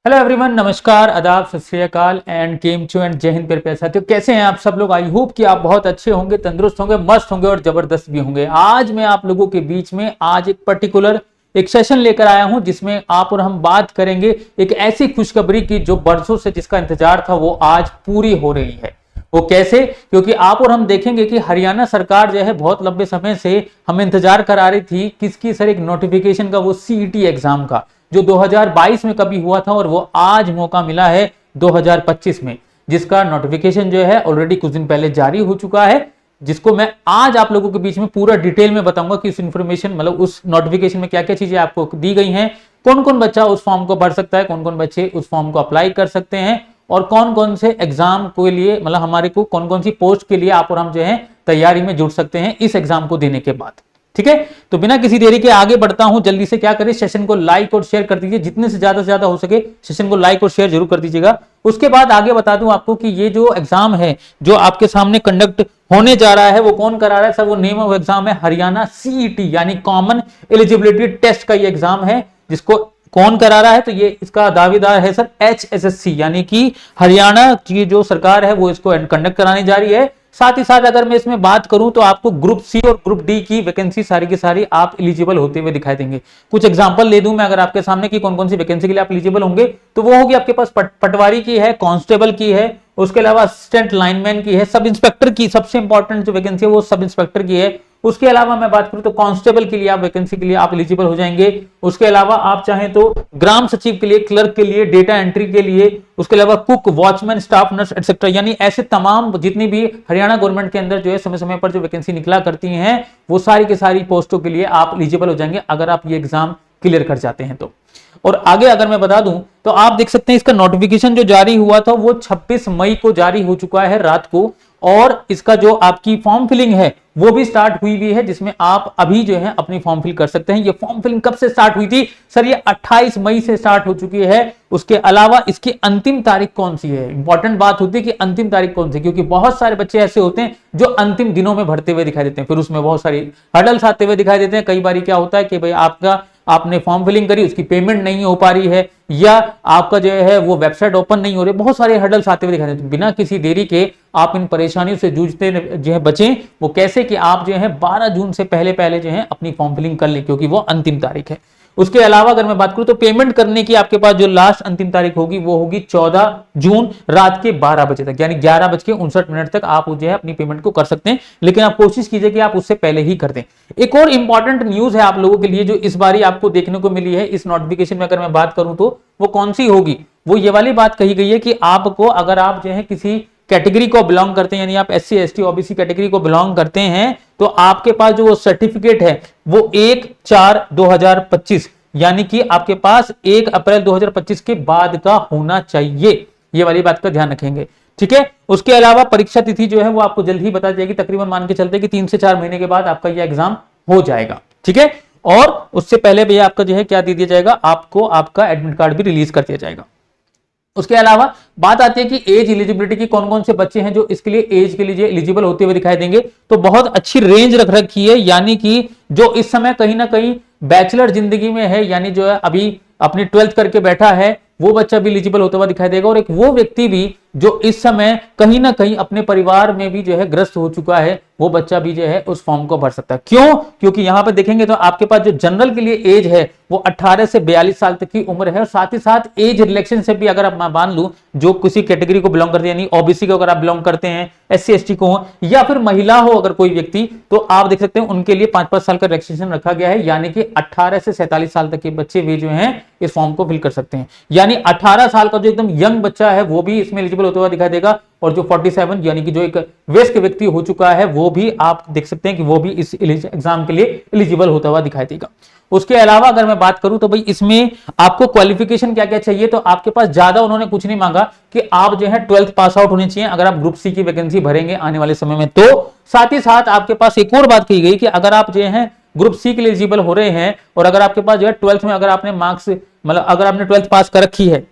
Hello everyone, नमस्कार, आदाब, सत श्री अकाल एंड केम टू एंड जय हिंद प्यारे प्यारे साथियों। कैसे हैं आप सब लोग? आई होप कि आप बहुत अच्छे होंगे, तंदुरुस्त होंगे, मस्त होंगे और जबरदस्त भी होंगे। आज मैं आप लोगों के बीच में आज एक पर्टिकुलर एक सेशन लेकर आया हूं जिसमें आप और हम बात करेंगे एक ऐसी खुशखबरी की जो बरसों से जिसका इंतजार था वो आज पूरी हो रही है। वो कैसे? क्योंकि आप और हम देखेंगे कि हरियाणा सरकार जो है बहुत लंबे समय से हमें इंतजार करा रही थी किसकी सर, एक नोटिफिकेशन का, वो सीईटी एग्जाम का, जो 2022 में कभी हुआ था और वो आज मौका मिला है 2025 में, जिसका नोटिफिकेशन जो है ऑलरेडी कुछ दिन पहले जारी हो चुका है, जिसको मैं आज आप लोगों के बीच में पूरा डिटेल में बताऊंगा कि उस इंफॉर्मेशन मतलब उस नोटिफिकेशन में क्या क्या चीजें आपको दी गई हैं, कौन कौन बच्चा उस फॉर्म को भर सकता है, कौन कौन बच्चे उस फॉर्म को अप्लाई कर सकते हैं और कौन कौन से एग्जाम के लिए मतलब हमारे को कौन कौन सी पोस्ट के लिए आप और हम जो है तैयारी में जुट सकते हैं इस एग्जाम को देने के बाद। ठीक है, तो बिना किसी देरी के आगे बढ़ता हूं। जल्दी से क्या करें, सेशन को लाइक और शेयर कर दीजिए, जितने से ज्यादा हो सके सेशन को लाइक और शेयर जरूर कर दीजिएगा। उसके बाद आगे बता दूं आपको कि ये जो एग्जाम है जो आपके सामने कंडक्ट होने जा रहा है वो कौन करा रहा है सर? वो नेम ऑफ एग्जाम है हरियाणा सीईटी यानी कॉमन एलिजिबिलिटी टेस्ट का ये एग्जाम है। जिसको कौन करा रहा है? तो ये इसका दावेदार है सर HSSC यानी कि हरियाणा की जो सरकार है वो इसको कंडक्ट कराने जा रही है। साथ ही साथ अगर मैं इसमें बात करूं तो आपको ग्रुप सी और ग्रुप डी की वैकेंसी सारी की सारी आप एलिजिबल होते हुए दिखाई देंगे। कुछ एग्जांपल ले दूं मैं अगर आपके सामने कि कौन कौन सी वैकेंसी के लिए आप एलिजिबल होंगे, तो वो होगी आपके पास पटवारी की है, कांस्टेबल की है, उसके अलावा असिस्टेंट लाइनमैन की है, सब इंस्पेक्टर की, सबसे इंपॉर्टेंट जो वैकेंसी है वो सब इंस्पेक्टर की है। उसके अलावा मैं बात करूं तो कांस्टेबल के लिए आप वैकेंसी के लिए आप एलिजिबल हो जाएंगे। उसके अलावा आप चाहें तो ग्राम सचिव के लिए, क्लर्क के लिए, डेटा एंट्री के लिए, उसके अलावा cook, watchman, staff nurse etcetera, यानी ऐसे तमाम जितनी भी हरियाणा गवर्नमेंट के अंदर जो है समय समय पर जो वैकेंसी निकला करती हैं वो सारी की सारी पोस्टों के लिए आप एलिजिबल हो जाएंगे अगर आप ये एग्जाम क्लियर कर जाते हैं तो। और आगे अगर मैं बता दूं तो आप देख सकते हैं इसका नोटिफिकेशन जो जारी हुआ था वो 26 मई को जारी हो चुका है रात को, और इसका जो आपकी फॉर्म फिलिंग है वो भी स्टार्ट हुई हुई है, जिसमें आप अभी जो है अपनी फॉर्म फिल कर सकते हैं। ये फॉर्म फिलिंग कब से स्टार्ट हुई थी सर? ये 28 मई से स्टार्ट हो चुकी है। उसके अलावा इसकी अंतिम तारीख कौन सी है? इंपॉर्टेंट बात होती है कि अंतिम तारीख कौन सी, क्योंकि बहुत सारे बच्चे ऐसे होते हैं जो अंतिम दिनों में भरते हुए दिखाई देते हैं, फिर उसमें बहुत सारी हर्डल्स आते हुए दिखाई देते हैं। कई बार क्या होता है कि भाई आपने फॉर्म फिलिंग करी, उसकी पेमेंट नहीं हो पा रही है, या आपका जो है वो वेबसाइट ओपन नहीं हो रही, बहुत सारे हर्डल्स आते हुए दिखाई देते हैं। बिना किसी देरी के आप इन परेशानियों से जूझते जो है बचें। वो कैसे कि आप जो है 12 जून से पहले पहले जो है अपनी फॉर्म फिलिंग कर लें, क्योंकि वो अंतिम तारीख है। उसके अलावा अगर मैं बात करूं तो पेमेंट करने की आपके पास जो लास्ट अंतिम तारीख होगी वो होगी 14 जून रात के 12 बजे तक, यानी 11:59 तक आप जो है अपनी पेमेंट को कर सकते हैं, लेकिन आप कोशिश कीजिए कि आप उससे पहले ही कर दें। एक और इंपॉर्टेंट न्यूज है आप लोगों के लिए जो इस बारी आपको देखने को मिली है इस नोटिफिकेशन में, अगर मैं बात करूं तो वो कौन सी होगी? वो ये वाली बात कही गई है कि आपको अगर आप जो है किसी कैटेगरी को बिलोंग करते हैं, यानी आप SC ST OBC कैटेगरी को बिलोंग करते हैं, तो आपके पास जो वो सर्टिफिकेट है वो 1/4/2025 यानी कि आपके पास 1 अप्रैल 2025 के बाद का होना चाहिए। ये वाली बात का ध्यान रखेंगे, ठीक है। उसके अलावा परीक्षा तिथि जो है वो आपको जल्द ही बता जाएगी, तकरीबन मान के चलते कि 3 से 4 महीने के बाद आपका यह एग्जाम हो जाएगा, ठीक है। और उससे पहले भैया आपका जो है क्या दे दिया जाएगा, आपको आपका एडमिट कार्ड भी रिलीज कर दिया जाएगा। उसके अलावा बात आती है कि एज एलिजिबिलिटी की, कौन कौन से बच्चे हैं जो इसके लिए एज के लिए एलिजिबल होते हुए दिखाई देंगे। तो बहुत अच्छी रेंज रख रखी है, यानी कि जो इस समय कहीं ना कहीं बैचलर जिंदगी में है, यानी जो है अभी अपनी 12th करके बैठा है, वो बच्चा भी एलिजिबल होता हुआ दिखाई देगा। और एक वो व्यक्ति भी जो इस समय कहीं ना कहीं अपने परिवार में भी जो है ग्रस्त हो चुका है, वो बच्चा भी जो है उस फॉर्म को भर सकता है। क्यों? क्योंकि यहां पर देखेंगे तो आपके पास जो जनरल के लिए एज है वो 18 से 42 साल तक की उम्र है, और साथ ही साथ एज रिलेक्शन से भी अगर आप मान लूं जो किसी कैटेगरी को बिलोंग करते हैं, यानी ओबीसी को अगर आप बिलोंग करते हैं, SC ST को हो या फिर महिला हो अगर कोई व्यक्ति, तो आप देख सकते हैं उनके लिए 5-5 साल का रिलैक्सेशन रखा गया है, यानी कि 18 से 47 साल तक के बच्चे भी जो हैं इस फॉर्म को फिल कर सकते हैं। यानी 18 साल का जो एकदम यंग बच्चा है वो भी इसमें एलिजिबल होता हुआ दिखाई देगा, और जो 47 यानी कि जो एक वयस्क व्यक्ति हो चुका है वो भी आप देख सकते हैं कि वो भी इस एग्जाम के लिए एलिजिबल होता हुआ दिखाई देगा। उसके अलावा अगर मैं बात करूं तो भाई इसमें आपको क्वालिफिकेशन क्या क्या चाहिए, तो आपके पास ज्यादा उन्होंने कुछ नहीं मांगा कि आप जो है 12th पास आउट होने चाहिए अगर आप ग्रुप सी की वैकेंसी भरेंगे आने वाले समय में। तो साथ ही साथ आपके पास एक और बात कही गई कि अगर आप जो है ग्रुप सी के लिए एलिजिबल हो रहे हैं और अगर आपके पास जो है 12th में अगर आपने मार्क्स मतलब अगर आपने 12th पास कर रखी है,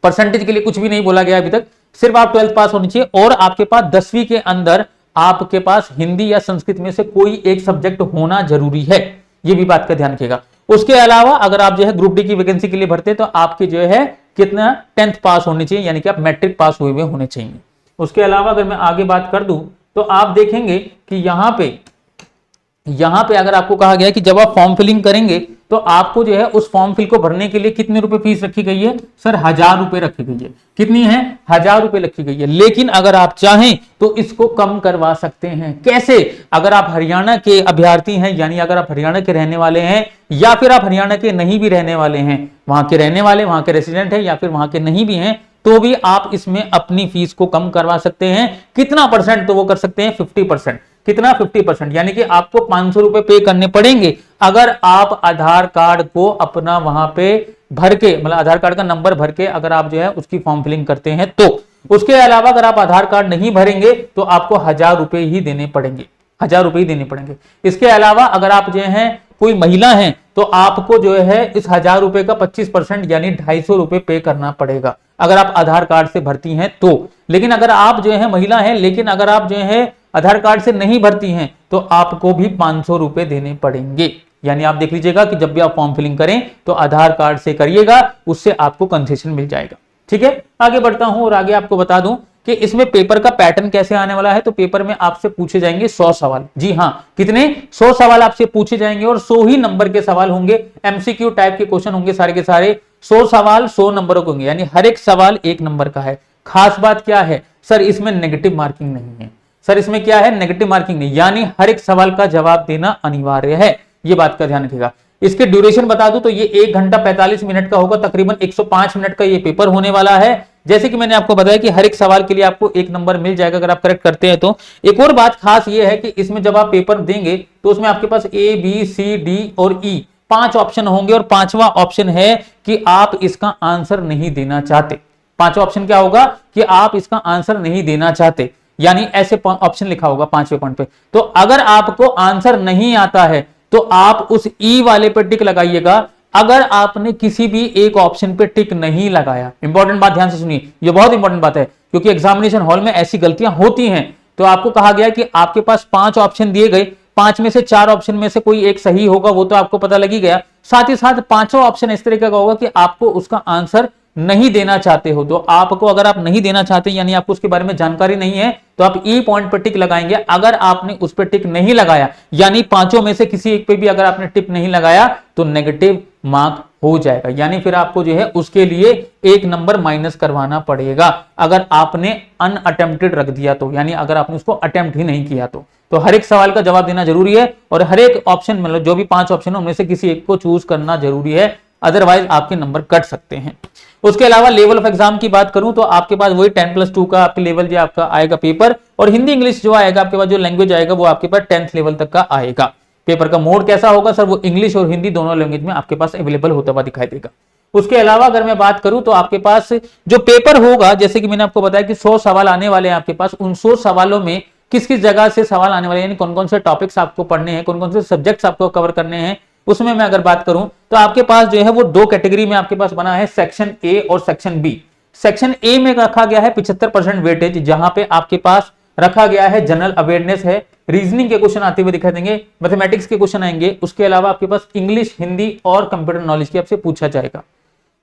परसेंटेज के लिए कुछ भी नहीं बोला गया अभी तक, सिर्फ आप 12th पास होनी चाहिए, और आपके पास 10वीं के अंदर आपके पास हिंदी या संस्कृत में से कोई एक सब्जेक्ट होना जरूरी है, ये भी बात का ध्यान रखिएगा। उसके अलावा अगर आप जो है ग्रुप डी की वैकेंसी के लिए भरते हैं तो आपके जो है कितना 10th पास होने चाहिए, यानी कि आप मैट्रिक पास हुए हुए होने चाहिए। उसके अलावा अगर मैं आगे बात कर दूं तो आप देखेंगे कि यहां पे अगर आपको कहा गया है कि जब आप फॉर्म फिलिंग करेंगे तो आपको जो है उस फॉर्म फिल को भरने के लिए कितने रुपए फीस रखी गई है? सर 1000 रुपए रखी गई है। कितनी है? 1000 रुपए रखी गई है। लेकिन अगर आप चाहें तो इसको कम करवा सकते हैं। कैसे? अगर आप हरियाणा के अभ्यर्थी हैं, यानी अगर आप हरियाणा के रहने वाले हैं या फिर आप हरियाणा के नहीं भी रहने वाले हैं, वहां के रहने वाले, वहां के रेसिडेंट है या फिर वहां के नहीं भी हैं, तो भी आप इसमें अपनी फीस को कम करवा सकते हैं। कितना परसेंट? तो वो कर सकते हैं 50%। कितना? 50%, यानी कि आपको 500 रुपए पे करने पड़ेंगे अगर आप आधार कार्ड को अपना वहां पे भर के, मतलब आधार कार्ड का नंबर भर के अगर आप जो है उसकी फॉर्म फिलिंग करते हैं तो। उसके अलावा अगर आप आधार कार्ड नहीं भरेंगे तो आपको 1000 रुपए ही देने पड़ेंगे, 1000 रुपए ही देने पड़ेंगे। इसके अलावा अगर आप जो है कोई महिला है तो आपको जो है इस 1000 रुपए का 25% यानी 250 रुपए पे करना पड़ेगा अगर आप आधार कार्ड से भरती हैं तो। लेकिन अगर आप जो है महिला हैं, लेकिन अगर आप जो है आधार कार्ड से नहीं भरती हैं तो आपको भी 500 रुपए देने पड़ेंगे। यानी आप देख लीजिएगा कि जब भी आप फॉर्म फिलिंग करें तो आधार कार्ड से करिएगा, उससे आपको कंसेशन मिल जाएगा। ठीक है, आगे बढ़ता हूं और आगे आपको बता दूं कि इसमें पेपर का पैटर्न कैसे आने वाला है। तो पेपर में आपसे पूछे जाएंगे 100 सवाल। जी हां, कितने? 100 सवाल आपसे पूछे जाएंगे और 100 ही नंबर के सवाल होंगे। एमसीक्यू टाइप के क्वेश्चन होंगे सारे के सारे। 100 सवाल 100 नंबरों के होंगे, यानी हर एक सवाल 1 नंबर का है। खास बात क्या है सर? इसमें नेगेटिव मार्किंग नहीं है। सर इसमें क्या है? नेगेटिव मार्किंग नहीं, यानी हर एक सवाल का जवाब देना अनिवार्य है। ये बात का ध्यान रखिएगा। इसके ड्यूरेशन बता दूं तो ये 1 घंटा 45 मिनट का होगा, तकरीबन 105 मिनट का ये पेपर होने वाला है। जैसे कि मैंने आपको बताया कि हर एक सवाल के लिए आपको 1 नंबर मिल जाएगा अगर आप करेक्ट करते हैं तो। एक और बात खास ये है कि इसमें जब आप पेपर देंगे तो उसमें आपके पास A, B, C, D और E 5 ऑप्शन होंगे और 5वां ऑप्शन है कि आप इसका आंसर नहीं देना चाहते। 5वां ऑप्शन क्या होगा? कि आप इसका आंसर नहीं देना चाहते, यानी ऐसे ऑप्शन लिखा होगा 5वें पॉइंट पे। तो अगर आपको आंसर नहीं आता है तो आप उस ई वाले पे टिक लगाइएगा। अगर आपने किसी भी एक ऑप्शन पे टिक नहीं लगाया, इंपॉर्टेंट बात ध्यान से सुनिए, ये बहुत इंपॉर्टेंट बात है क्योंकि एग्जामिनेशन हॉल में ऐसी गलतियां होती हैं। तो आपको कहा गया कि आपके पास 5 ऑप्शन दिए गए, 5 में से 4 ऑप्शन में से कोई एक सही होगा, वो तो आपको पता लग ही गया। साथ ही साथ 5वां ऑप्शन इस तरीके का होगा कि आपको उसका आंसर नहीं देना चाहते हो। तो आपको, अगर आप नहीं देना चाहते यानी आपको उसके बारे में जानकारी नहीं है, तो आप ई पॉइंट पर टिक लगाएंगे। अगर आपने उस पर टिक नहीं लगाया, यानी 5 में से किसी एक पे भी अगर आपने टिक नहीं लगाया तो नेगेटिव मार्क हो जाएगा, यानी फिर आपको जो है उसके लिए 1 नंबर माइनस करवाना पड़ेगा अगर आपने अनअटेम्प्टेड रख दिया तो, यानी अगर आपने उसको अटेम्प्ट ही नहीं किया तो हर एक सवाल का जवाब देना जरूरी है और हर एक ऑप्शन, मतलब जो भी 5 ऑप्शन है उनमें से किसी एक को चूज करना जरूरी है, अदरवाइज आपके नंबर कट सकते हैं। उसके अलावा लेवल ऑफ एग्जाम की बात करूं तो आपके पास वही 10+2 का आपके लेवल जो आपका आएगा पेपर, और हिंदी इंग्लिश जो आएगा आपके पास, जो लैंग्वेज आएगा वो आपके पास 10th लेवल तक का आएगा। पेपर का मोड कैसा होगा सर? वो इंग्लिश और हिंदी दोनों लैंग्वेज में आपके पास अवेलेबल होता हुआ दिखाई देगा। उसके अलावा अगर मैं बात करूं तो आपके पास जो पेपर होगा, जैसे कि मैंने आपको बताया कि 100 सवाल आने वाले हैं आपके पास, उन 100 सवालों में किस किस जगह से सवाल आने वाले हैं, यानी कौन कौन से टॉपिक्स आपको पढ़ने हैं, कौन कौन से सब्जेक्ट्स आपको कवर करने हैं, उसमें मैं अगर बात करूं तो आपके पास जो है वो 2 कैटेगरी में आपके पास बना है, सेक्शन ए और सेक्शन बी। सेक्शन ए में रखा गया है 75% वेटेज, जहां पे आपके पास रखा गया है जनरल अवेयरनेस है, रीजनिंग के क्वेश्चन आते हुए दिखाई देंगे, मैथमेटिक्स के क्वेश्चन आएंगे, उसके अलावा आपके पास इंग्लिश, हिंदी और कंप्यूटर नॉलेज की आपसे पूछा जाएगा।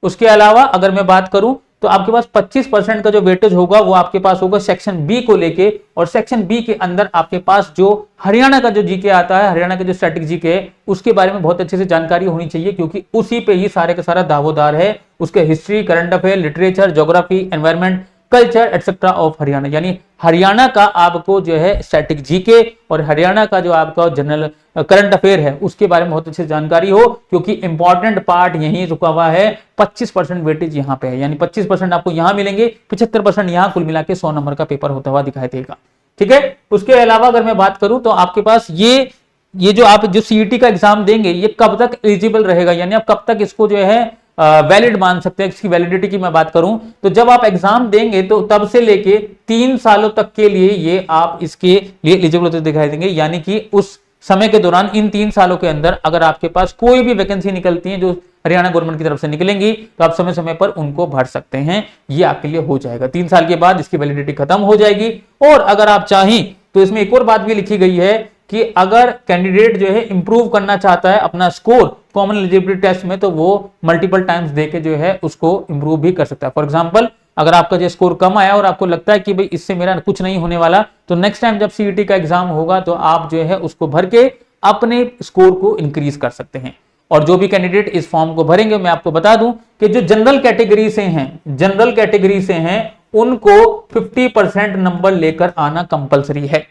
उसके अलावा अगर मैं बात करूं तो आपके पास 25% का जो वेटेज होगा वो आपके पास होगा सेक्शन बी को लेके, और सेक्शन बी के अंदर आपके पास जो हरियाणा का जो जीके आता है, हरियाणा का जो स्टैटिक जीके है, उसके बारे में बहुत अच्छे से जानकारी होनी चाहिए क्योंकि उसी पे ही सारे का सारा दावोदार है। उसके history, current affair, literature, geography, environment, culture etcetera of Haryana, यानी हरियाणा का आपको जो है स्टैटिक जीके और हरियाणा का जो आपका जनरल करंट अफेयर है उसके बारे में बहुत अच्छी जानकारी हो, क्योंकि इंपॉर्टेंट पार्ट यहीं रुका हुआ है। 25% वेटेज यहाँ पे है, यानी 25% आपको यहाँ मिलेंगे, 75% यहाँ, कुल मिला के 100 नंबर का पेपर होता हुआ दिखाई देगा। ठीक है, उसके अलावा अगर मैं बात करूं तो आपके पास ये जो आप जो सीईटी का एग्जाम देंगे ये कब तक एलिजिबल रहेगा, यानी आप कब तक इसको जो है वैलिड मान सकते हैं। इसकी वैलिडिटी की मैं बात करूं तो जब आप एग्जाम देंगे तो तब से लेके 3 सालों तक के लिए ये आप इसके लिए एलिजिबल होते दिखाई देंगे, यानी कि उस समय के दौरान, इन 3 सालों के अंदर अगर आपके पास कोई भी वैकेंसी निकलती है जो हरियाणा गवर्नमेंट की तरफ से निकलेंगी तो आप समय समय पर उनको भर सकते हैं, ये आपके लिए हो जाएगा। 3 साल के बाद इसकी वैलिडिटी खत्म हो जाएगी। और अगर आप चाहें तो इसमें एक और बात भी लिखी गई है कि अगर कैंडिडेट जो है इंप्रूव करना चाहता है अपना स्कोर कॉमन एलिजिबिलिटी टेस्ट में, तो वो मल्टीपल टाइम्स देके जो है उसको इंप्रूव भी कर सकता है। फॉर एग्जांपल, अगर आपका जो स्कोर कम आया और आपको लगता है कि भाई इससे मेरा कुछ नहीं होने वाला, तो नेक्स्ट टाइम जब सीईटी का एग्जाम होगा तो आप जो है उसको भर के अपने स्कोर को इंक्रीज कर सकते हैं। और जो भी कैंडिडेट इस फॉर्म को भरेंगे, मैं आपको बता दूं कि जो जनरल कैटेगरी से हैं उनको 50% नंबर लेकर आना कंपलसरी है।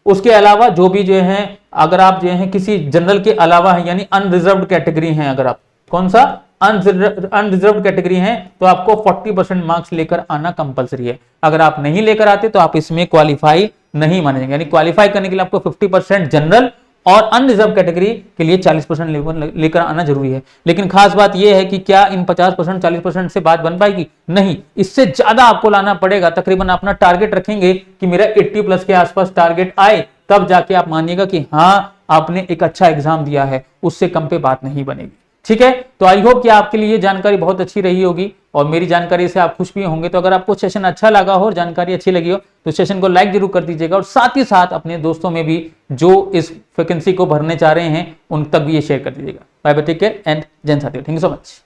उसके अलावा जो भी जो है, अगर आप जो है किसी जनरल के अलावा है यानी अनरिजर्व्ड कैटेगरी हैं, अगर आप कौन सा अनरिजर्व्ड कैटेगरी हैं, तो आपको 40% मार्क्स लेकर आना कंपलसरी है। अगर आप नहीं लेकर आते तो आप इसमें क्वालिफाई नहीं माने जाएंगे। यानी क्वालिफाई करने के लिए आपको 50% जनरल और अनरिजर्व कैटेगरी के लिए 40% लेकर आना जरूरी है। लेकिन खास बात यह है कि क्या इन 50% 40% से बात बन पाएगी? नहीं, इससे ज्यादा आपको लाना पड़ेगा। तकरीबन अपना टारगेट रखेंगे कि मेरा 80+ के आसपास टारगेट आए, तब जाके आप मानिएगा कि हाँ आपने एक अच्छा एग्जाम दिया है। उससे कम पे बात नहीं बनेगी। ठीक है, तो आई होप कि आपके लिए ये जानकारी बहुत अच्छी रही होगी और मेरी जानकारी से आप खुश भी होंगे। तो अगर आपको सेशन अच्छा लगा हो और जानकारी अच्छी लगी हो तो सेशन को लाइक जरूर कर दीजिएगा और साथ ही साथ अपने दोस्तों में भी जो इस वैकेंसी को भरने चाह रहे हैं उन तक भी ये शेयर कर दीजिएगा। Bye bye, take care and जय हिंद साथियों, थैंक यू सो मच।